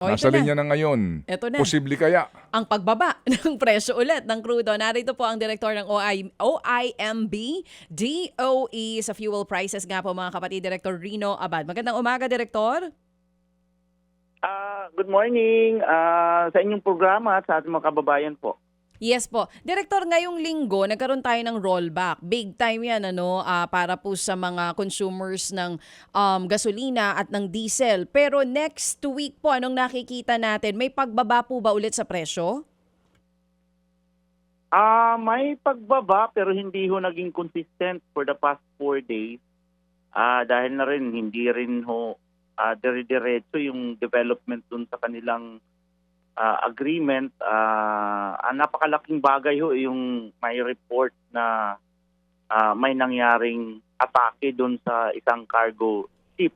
O, Nasa ito na. linya na ngayon. Ito na. Posible kaya? Ang pagbaba ng presyo ulit ng crudo. Narito po ang direktor ng OIMB, DOE sa fuel prices nga po mga kapatid, Director Rino Abad. Magandang umaga, Direktor. Good morning sa inyong programa at sa ating mga kababayan po. Yes po. Direktor, ngayong linggo, nagkaroon tayo ng rollback. Big time yan, para po sa mga consumers ng gasolina at ng diesel. Pero next week po, anong nakikita natin? May pagbaba po ba ulit sa presyo? May pagbaba pero hindi ho naging consistent for the past 4 days. Dahil na rin, hindi rin ho dire-diretso yung development dun sa kanilang agreement. Ang napakalaking bagay ho yung may report na may nangyaring atake doon sa isang cargo ship.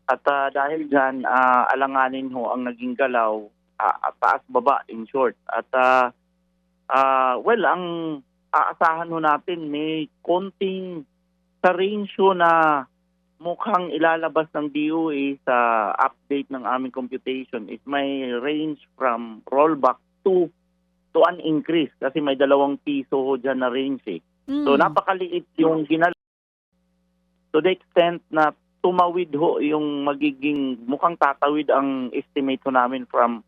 At dahil dyan, alanganin ho ang naging galaw, taas baba in short. At ang aasahan ho natin may konting sa range ho na mukhang ilalabas ng DOE sa update ng aming computation is may range from rollback to an increase kasi may 2 piso ho dyan na range eh. So napakaliit yung ginalaw to the extent na tumawid ho yung magiging mukhang tatawid ang estimate ho namin from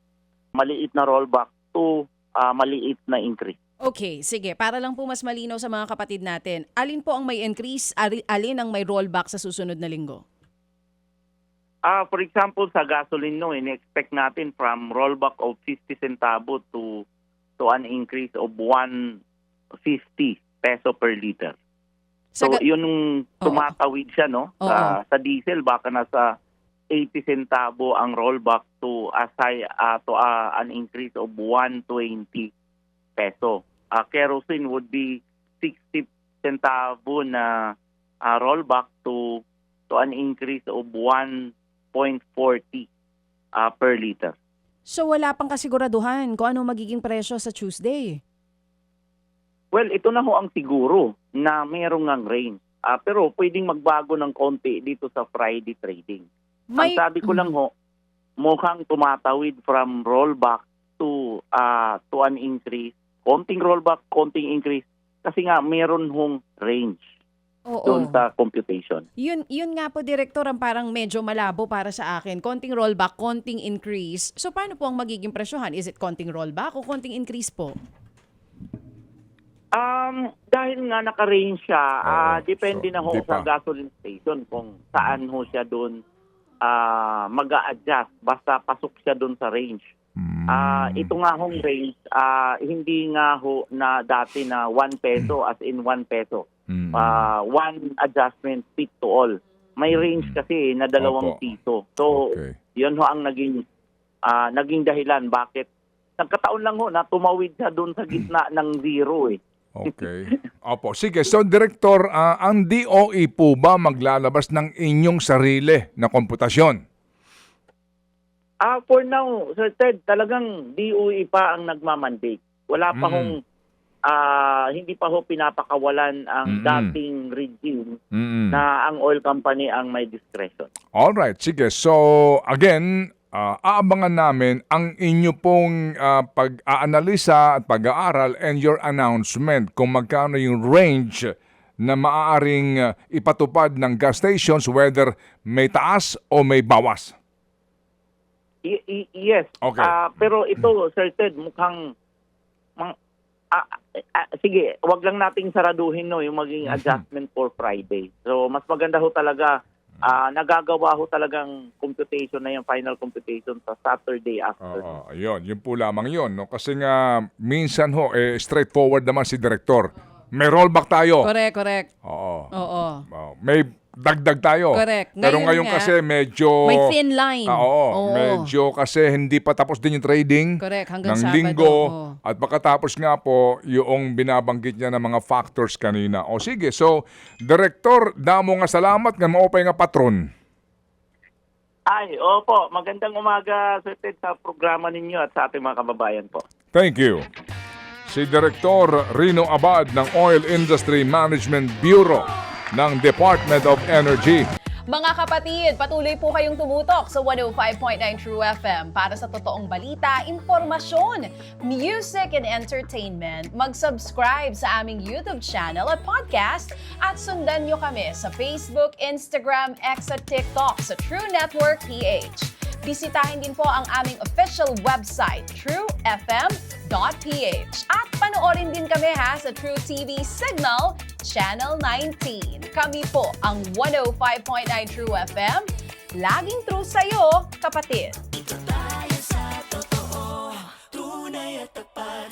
maliit na rollback to maliit na increase. Okay, sige. Para lang po mas malinaw sa mga kapatid natin, alin po ang may increase, alin ang may rollback sa susunod na linggo? For example, sa gasoline, in-expect natin from rollback of 50 centavo to an increase of 150 peso per liter. So, yun yung tumatawid siya, no? Sa diesel, baka nasa 80 centavo ang rollback to an increase of 120 peso. Kerosene would be 60 centavo na rollback to an increase of 1.40 per liter. So wala pang kasiguraduhan kung ano magiging presyo sa Tuesday? Well, ito na ho ang siguro na mayroong ngang range. Pero pwedeng magbago ng konti dito sa Friday trading. Ang sabi ko lang ho, mukhang tumatawid from rollback to an increase. Konting rollback, konting increase. Kasi nga, meron hong range doon sa computation. Yun nga po, Direktor, ang parang medyo malabo para sa akin. Konting rollback, konting increase. So, paano po ang magiging presyohan? Is it konting rollback o konting increase po? Dahil nga naka-range siya, depende na ho sa gasoline station kung saan ho siya doon mag-a-adjust. Basta pasok siya doon sa range. Ito nga hong range, hindi nga ho na dati na 1 peso as in 1 peso. One adjustment fit to all. May range kasi na 2 piso. So, yun ho ang naging dahilan bakit nagkataon lang ho na tumawid siya doon sa gitna ng zero eh. Okay. Opo. Sige. So, Director, ang DOE po ba maglalabas ng inyong sarili na komputasyon? For now, Sir Ted, talagang DOE pa ang nagmamandate. Wala pa hong, hindi pa ho pinapakawalan ang dating regime na ang oil company ang may discretion. Alright, sige. So, again, aabangan namin ang inyo pong pag-aanalisa at pag-aaral and your announcement kung magkano yung range na maaaring ipatupad ng gas stations whether may taas o may bawas. Yes. Okay. Pero ito, Sir Ted, mukhang sige, wag lang nating saraduhin yung maging adjustment for Friday. So, mas maganda ho talaga nagagawa ho talagang computation na yung final computation sa Saturday after. Ayun, yun po lamang yun. No? Kasi nga, minsan ho, straightforward naman si Director. May rollback tayo. Correct. Oo. May dagdag tayo. Correct. Pero ngayon kasi medyo... may thin line. Medyo kasi hindi pa tapos din yung trading. Correct. Hanggang ng Sabado. linggo. At pagkatapos nga po, yung binabanggit niya ng mga factors kanina. O sige, so, Director, damo nga salamat nga maupay nga patron. Opo. Magandang umaga, Sir Ted, sa programa ninyo at sa ating mga kababayan po. Thank you. Si Director Rino Abad ng Oil Industry Management Bureau ng Department of Energy. Mga kapatid, patuloy po kayong tumutok sa 105.9 True FM para sa totoong balita, impormasyon, music and entertainment. Mag-subscribe sa aming YouTube channel at podcast at sundan nyo kami sa Facebook, Instagram, X at TikTok sa True Network PH. Bisitahin din po ang aming official website, truefm.ph. At panoorin din kami sa True TV Signal, Channel 19. Kami po ang 105.9 True FM. Laging true sa'yo, kapatid.